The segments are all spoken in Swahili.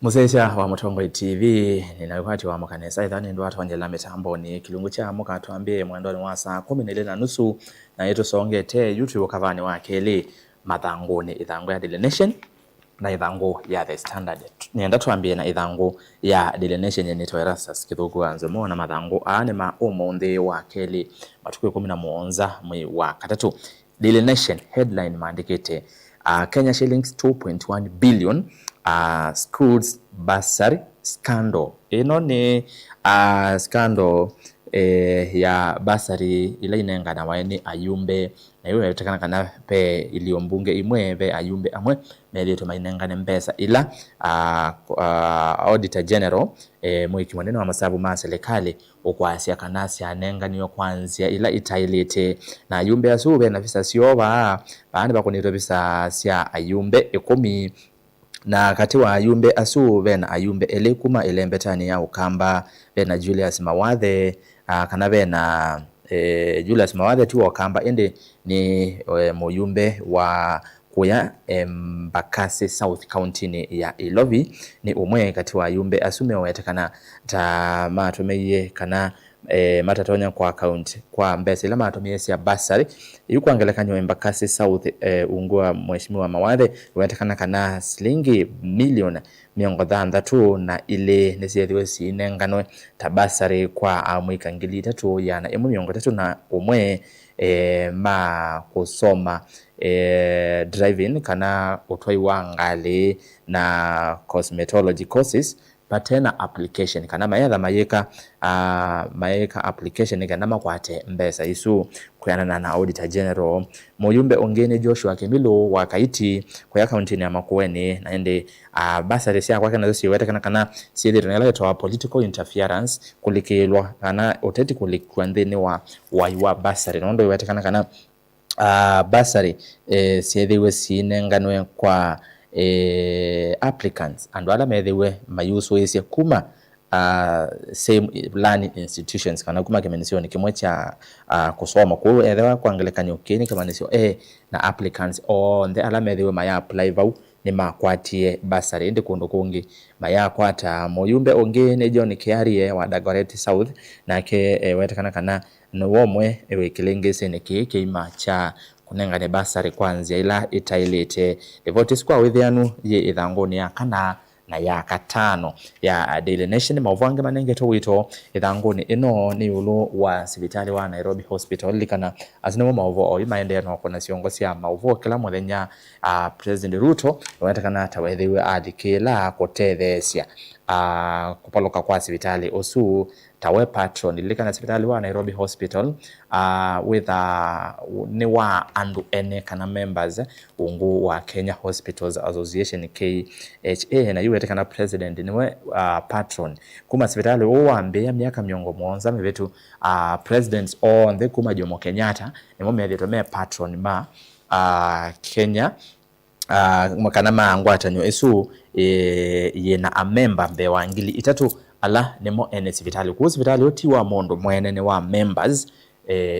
Musecha wa Mutongwe TV ninawakati wa makanisa idhani ndo watu wanjela mitambo ni kilungu cha muka tuambie mwendoni wa saa 12:30 na yetu songe te YouTube kavani wa keli mathangu ni idhangu ya Daily Nation na idhangu ya The Standard. Nienda tuambie na idhangu ya Daily Nation yenye Erastus Kithuku anzemo na mathangu ane umundi wa keli matukio 11 mwi wa katatu. Daily Nation headline maandikite Kenya shillings 2.1 billion schools bursary scandal. Ino ni scandal ya bursary ila inengana waeni ayumbe na hiyo inatakana kana pe iliombunge imwe pe ayumbe amwe melito mainengane mbesa ila Auditor General mwiki mwaneno wa masabu ma serikali okwasia kanasi anenganiyo kwanzia ila itailete na ayumbe asube na visa sioba baani bakonito visa sia ayumbe 10 na kati wa ayumbe asu bena ayumbe elekuma elembetani ya ukamba bena Julius Mawathe kana bena Julius Mawathe tu wakamba ende ni muyumbe wa kuya Embakasi South County ni ya Ilovi ni umwe kati wa ayumbe asume wayatakana ta matumeye kana matatonya kwa account kwa mbese ila matumie ya basari yuko angelekanywa Embakasi South ungua mheshimiwa Mawathe wayatakana kana shilingi milioni 300 na ile nesiethiwe sinenganwe tabasari kwa amwika ngili 3 yana 300 na umwe ma kusoma driving kana utwai wangali na cosmetology courses patena application kana mayatha mayeka application kana makwate mbesa isu kuyana na Auditor General muyumbe ongene Joshua Kemilo wakaiti kwa account ni amakueni na ende basari sia kwake nazo siwete kana siye tunaleto political interference kulikilwa kana oteti kulikwandeni wa basari nondo iwete kana basari siyewe sinenganwe kwa applicants and wala methewe mayuso ese kuma same learning institutions kana kuma kemenisio ni kimwe cha kusoma kwa ethewa kwangelekanya ukini kemenisio na applicants on the ala methewe maya apply vau ni makwatie basari ndi kundu kungi maya kwata muyumbe onge ne John Kiarie wa Dagoretti South na ke wetekana kana no womwe wekilengese ne ke ima cha kunengane basari kwanzia ila itailete devotees kwa withianu ye ithangoni ya kana na ya katano ya Daily Nation mauvange manenge to wito ithangoni ino ni ulu wa sibitali wa Nairobi Hospital likana azinemo mauvo o imaende no kona siongosi ya mauvo kila muthenya President Ruto watakana tawethiwe adikila kotethesia kupaloka kwa sibitali osu tawe patron likana sibitali wa Nairobi Hospital with ni wa andu ene kana members ungu wa Kenya Hospitals Association KHA na yuwe kana president niwe patron kuma sibitali uwambe miaka miongo mwonza mevetu presidents on the kuma Jomo Kenyatta nimo methitome patron ma Kenya makana maangwatanyo esu yena amemba mbe wa ngili 3 ala nemo ene sibitali ku sibitali oti wa mondo mwene ne wa members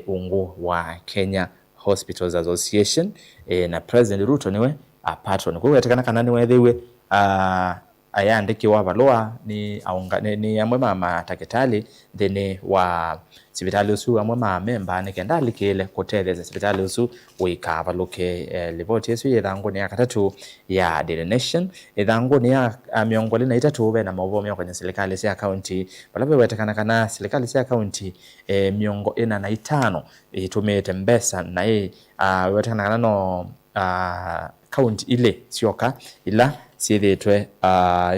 ungu wa Kenya Hospitals Association na President Ruto niwe patron kwa yatakana kana niwe thewe ayandikiwa baloa ni aunga ni amwe mama taketali thene wa sibitali usu amwe mama memba nikendali kile koteleza sibitali usu wika loke livoti yesu yethango ni akatatu ya Daily Nation ethango ni ya miongole na 3 be na mavomo kwenye serikali sia county balabe wetakana kana serikali sia county miongo ina na 5 itumete mbesa na wetakana kana no county ile sioka ila siethetwe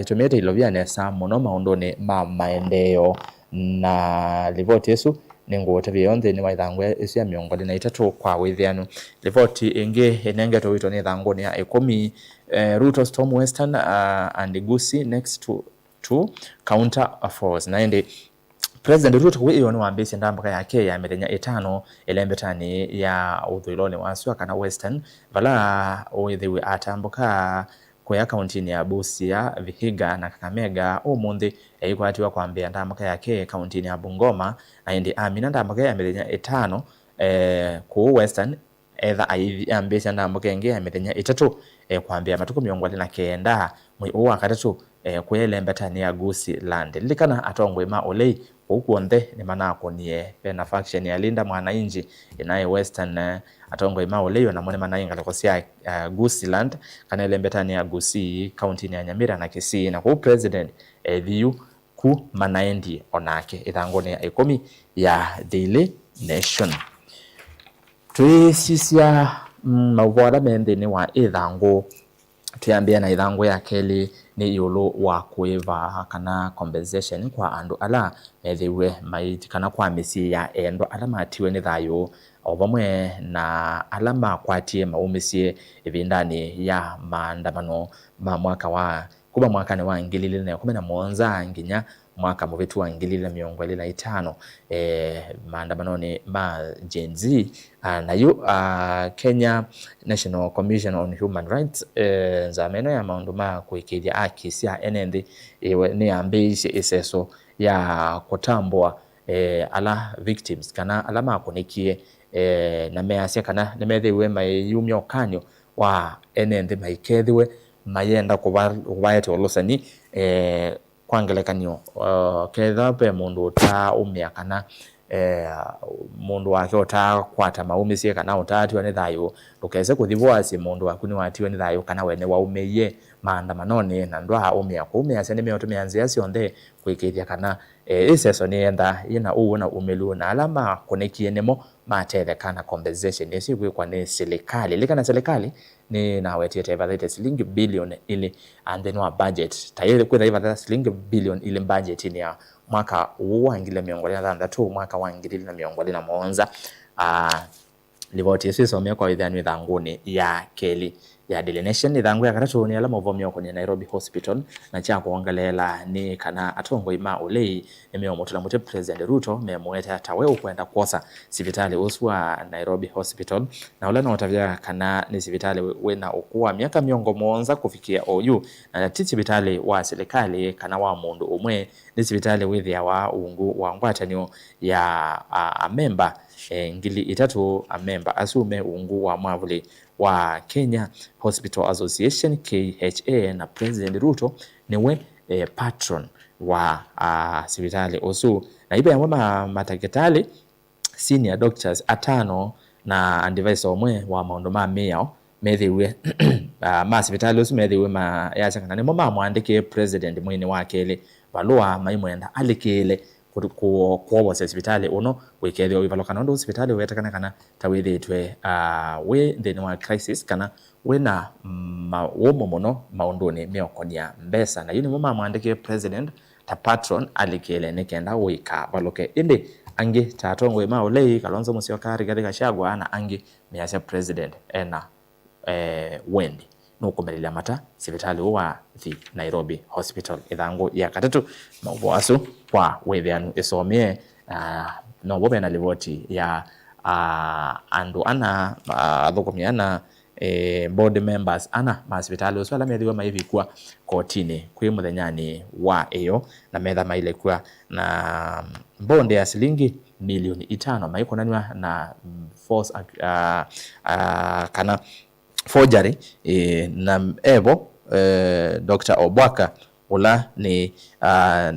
itumete iloviane sa muno maundone ma maendeleo na livoti yesu ningote beyonde ni waithangwe isia miongole na 3 kwa withianu livoti inge enenge to wito ni thangoni ya 10 Ruto Storm Western and Gusii next to counter force na ende President Ruto kwa iyo ni wambisi ndambaka yake ya mithenya 5 elembetani ya uthiloni waswa kana Western vala withiwe atambuka kwa account ni ya Busia, Vihiga na Kakamega umundi yikwatiwa kwambia ndambaka yake account ni ya Bungoma na indi amina ndambaka ya mithenya 5 ku Western etha aiambia ndambaka yenge ya mithenya 3 kwambia matuko 29 mwi uwa katatu kwelembetani ya Gusii Land likana atongwe ma olei ukuonde ni manako nie pena faction ya Linda Mwananchi inaye Western atongwe ma olei na mone manainga lekosia Gusii Land kana lembetani ya Gusii county ya Nyamira na Kisii na ku president thiu ku manaendi onake ithangone ya 10 ya Daily Nation. Tuisisia mauvoda mendeni wa ithangu tuyambia na ithangu ya keli ni yulu wa kuiva kana compensation kwa andu ala methiwe maiti kana kwa misi ya endo ala matiwe ni thayo obamwe na ala makwatie maumisie ivindani ya maandamano ma mwaka wa kuba mwaka ni wa 2017 nginya mwaka muvetu wa 2025 maandamano ni ma Gen Z na yu Kenya National Commission on Human Rights zameno ya maundu ma kuikiria akisi ya enendi ni ambeisi iseso ya kutambua ala victims kana ala makunikie na measia kana nimethiwe mayumyo kanyo wa enendi maikethiwe mayenda kubaete olosani kwangelekanyo ketha pe mundu ta umia kana mundu wake ota kwata maumisie kana utatiwa ni thayo ukeze kuthibwasi mundu waku ni watiwe ni thayo kana wene waumeye maandamanoni na ndwa umia kumia sene me otumia nzia cionthe kwikithia kana iseso ni enda ina uona umelu na alama konekie nemo matethe kana compensation isi kwikwa ni serikali likana serikali ni na wetete vathete shilingi billion ili and then wa budget tayari kwitha iva shilingi billion ili budget ni ya mwaka wa 2023 mwaka wa 2027 livoti isi somea kwa idhanu ithanguni ya keli ya Daily Nation ithangu ya katatu ni ala movomyo kwenye Nairobi Hospital na cha kuongelela ni kana atongo ima olei nimeomotela mute President Ruto memweta tawe ukwenda kosa sivitali uswa Nairobi Hospital na ule na otavya kana ni sivitali wena ukuwa miaka miongo monza kufikia OU na sivitali wa serikali kana wa mundu umwe ni sivitali withi ya wa ungu wa ngwatanio ya member ngili itatu member asume ungu wa mwavuli wa Kenya Hospital Association KHA na President Ruto niwe patron wa sivitali osu na ibe yamwe matakitali senior doctors atano na advisor omwe wa maundu ma miyao methiwe ma sivitali osu methiwe ma yacha kana nimo mamwandike president mwini wa kele balua maimwenda alikele kuwa sivitali uno wikethio wivalokana ndo sivitali wetakana kana tawithitwe we thini wa crisis kana wena womo muno maunduni miokonia mbesa na yuni mama mwandike president ta patron alikele nikenda wika valoke indi angi tatongo ima olei Kalonzo Musyoka Rigathi Gachagua na angi miasya president ena wendi nukumelelea mata sivitali wa the Nairobi Hospital ithangu ya katatu mauboasu kwa wethianu isomie no bobe na livoti ya andu ana thukumiana board members ana masivitali uswala methiwa maivi kwa kotini kwi muthenyani wa iyo na metha maile kwa na bonde ya shilingi milioni 5 maikonanywa na force kana forgery na evo Dr. Obwaka ula ni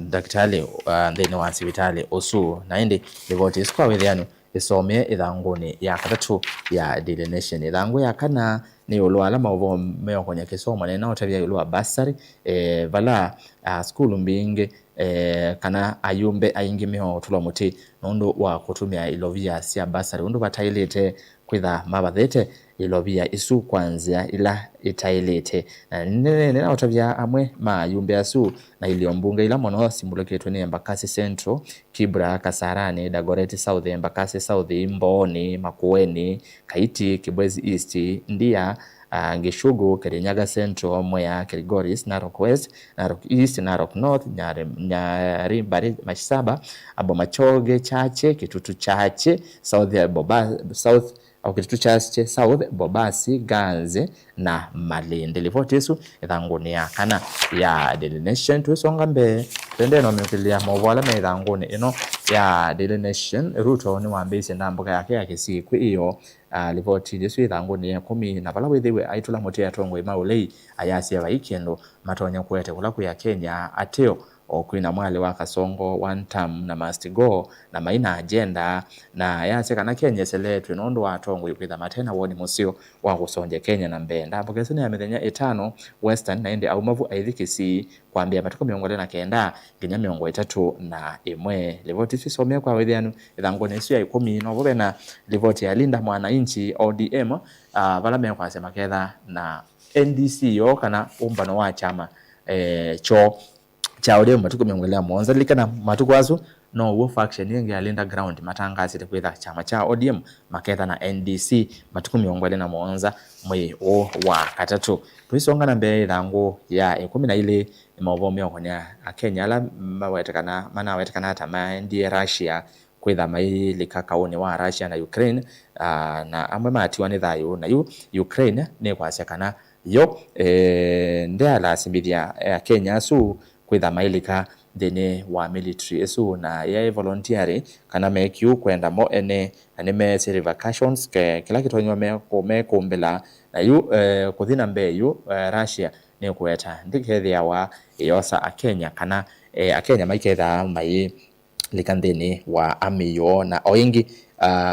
daktari ndeni wa sivitali osu na indi livoti iskwa withianu isome ithanguni ya katatu ya Daily Nation ithangu ya kana ni ulwala mauvo meo kwenye kisomo na otavya ulwa basari vala school mbingi kana ayumbe aingi meo tulo muti nundu wa kutumia ilovia sia basari undu batailete kwitha mabathete ilovia isu kwanzia ila itailete na otavya amwe mayumbe asu na iliombunga ila mono simuloketwe ni Embakasi Central Kibra Kasarani Dagoretti South Embakasi South Mboni Makueni Kaiti Kibwezi East Ndia Gishugu Kirinyaga Central Mwea Kilgoris Narok West Narok East Narok North Nyari Bari Masaba Abomachoge Chache Kitutu Chache South Boba South au Kitutu Chache South Bobasi Ganze na Malindi livoti yesu ithanguni ya kana ya Daily Nation tuisonga mbe tende no myokilia mobwala methanguni ino ya Daily Nation. Ruto ni wambise ndambuka yake ya Kisiku iyo ripoti jesu ithanguni ya 10 na bala withiwe aitula mutia tongo imaulei ayasi abaikendo matonya kwete kula ku ya Kenya ateo okwina mwale wa Kasongo one term na must go na maina agenda na yase kana Kenya seletwe nondo wa tongo yukwitha matena woni musio wa kusonje Kenya na mbenda bokesene ya mithenya 5 Western na ende aumavu aithikisi kwambia matuko 29 nginya 31 ripoti cisomea kwa withianu ithanguni icio ya 10 no bobe na ripoti ya Linda Mwananchi ODM bala me kwa sema ketha na NDC yo kana umbano wa chama cho chaulio matuko 27 likana matuko azu no wo faction yengi ya Linda ground matangazire kwitha chama cha ODM maketha na NDC matuko 27 mwe o wa katatu tuisonga na mbere thangu ya 12 mawomeo konya Kenya la mawetekana mana wetekana hata maendie Russia kwitha maili kakaone wa Russia na Ukraine na amwe matiwa ni thayo na Ukraine ne kwasekana yo ndela simbithia ya Kenya su kwitha mailika thene wa military su na ya voluntary kana mekiu kwenda mo ene anime vacations ke kila kitonywa me kumbela na kuthina mbeyu Russia ne kweta ndikethia wa yosa Kenya kana Kenya maiketha mai likanthini wa amiyo na oingi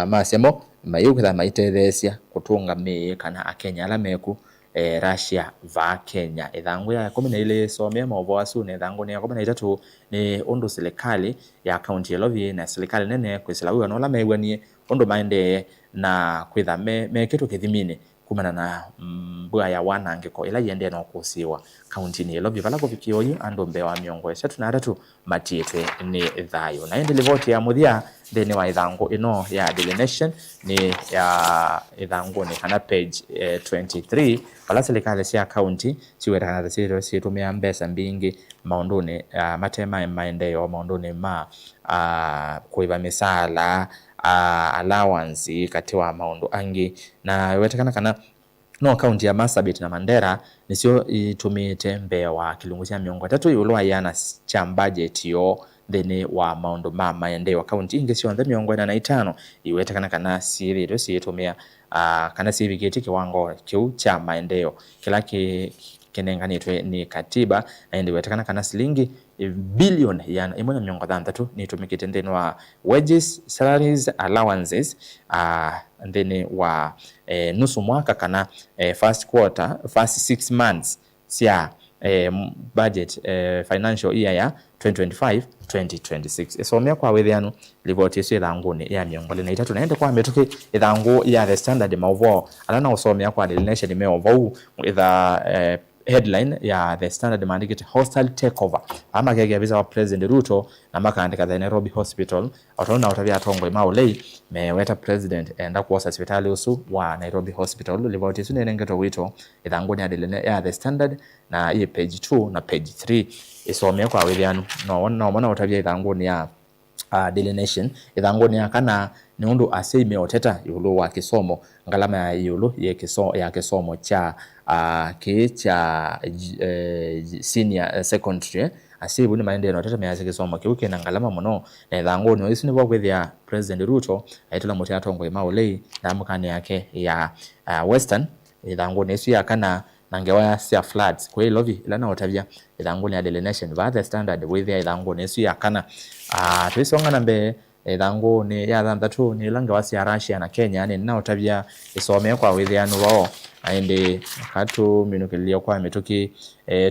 masemo mayu kwitha maitethesia kutunga me kana Kenya ala meku Russia va Kenya ithangu ya 12 somea maovo asu ne thangu ne 13 ni undu serikali ya county Lovie na serikali nene kwisila wiwa no la megwanie undu maende na kwitha me kitu kithimine kumana na mbua ya wanangiko ila yende no kusiwa county ni Lovie bala kufikioyo andu mbewa miongo 33 matiete ni thayo na ende ripoti ya muthia thene wa ithangu ino ya Daily Nation ni ya ithangu ni kana page 23 bala serikali cia county ciwera na citumia mbesa mbingi maunduni matema maendeleo maunduni ma kuiva misala allowance kati wa maundu angi na wetekana kana no county ya Marsabit na Mandera nisio itumite mbewa kilungu cia 3 yulo ayana cha budget yo thene wa maundu ma maendeleo county ingi cio nthe 45 iwetekana kana siri itumia kana civikiti kiwango kiu cha maendeleo kila kinenganitwe ni katiba na ndi wetekana kana shilingi billion yana 1.3 ni tumikite ndeni wa wages salaries allowances ndeni wa nusu mwaka kana first 6 months sia budget financial year ya 2025-2026 esomea kwa withianu ripoti icio ithanguni ya 23 naende kwa metuki ithangu ya The Standard mauvo alana usomea kwa Daily Nation meovo itha headline ya The Standard mandikite hostile takeover ama kege visa wa President Ruto na makaandika the Nairobi Hospital otona utavia tongo imaulei meweta president enda kuosa hospitali usu wa Nairobi Hospital ripoti icio nengeto wito ithanguni ya The Standard na ye page 2 na page 3 isomea kwa withianu no mona utavia ithanguni ya Daily Nation ithanguni ya kana ni undu aseme oteta yulu wa kisomo ngalama ya yulu ya kisomo cha cha senior secondary asibu ni maende no tata meaze kisomo kiuke na ngalama muno na ithanguni isi ni bwa kwithia President Ruto aitula muti atongo imaulei na mukani yake ya Western ithanguni isi ya kana nangewa sia floods kwa Lovie ila na otavia ithanguni ya Daily Nation va The Standard withia ithanguni isi ya kana tuisonga nambe ithanguni ya thantatu ni langewa sia Russia na Kenya ni na otavia isomea kwa withianu wao aende katu minukilia kwa mituki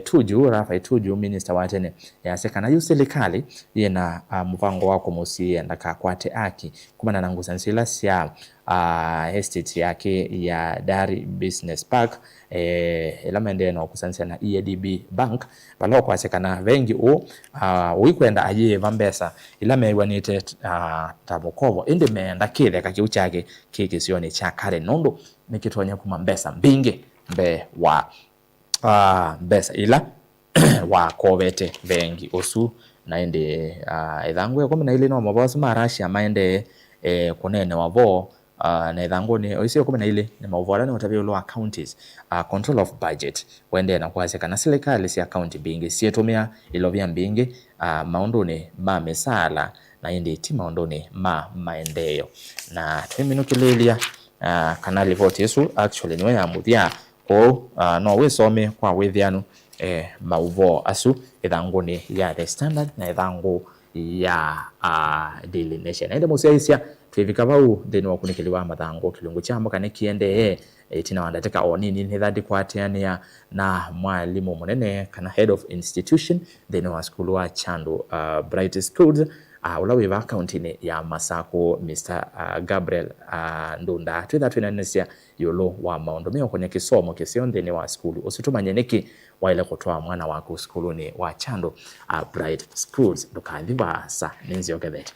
tuju Rafa tuju minister wa tene ya sekana yu serikali yena mpango wako musi ndaka kwate aki kumana na ngusansila sia estate yake ya Dari Business Park ila mende no kusansia na EADB Bank balo kwa sekana vengi uikwenda aye vambesa ila mewanite tabukovo inde meenda kile kakiuchake kikisioni cha kare nondo nikitonya kuma mbesa mbinge mbe wa mbesa ila wa kovete vengi osu naende ithangu ya 12 no mabosi ma Russia maende kunene wavo na ithanguni oisio 12 ni mauvorani utavyo wa counties control of budget wende na kwase kana serikali cia county bingi cietumia ilovya bingi maunduni ma misala na indi ti maunduni ma maendeleo na twiminukilelia kana ripoti isu actually niwe ya muthia o no wisome kwa withianu mauvo asu ithanguni ya The Standard na ithangu ya Daily Nation ende muciaisia twivika vau thini wa kunikiliwa mathango kilungu chamo kana kiende tina wandateka onini ni thadi kwatiania na mwalimu munene kana head of institution thini wa school wa Chandu Bright Schools ula wiva county ya Masako Mr. Gabriel Ndunda twinanisia yolo wa maondo meo kwenye kisomo kisio thini wa school usitumanye niki waile kutoa mwana wako schooluni wa Chandu Bright Schools ndukathiva sa ninzi okethete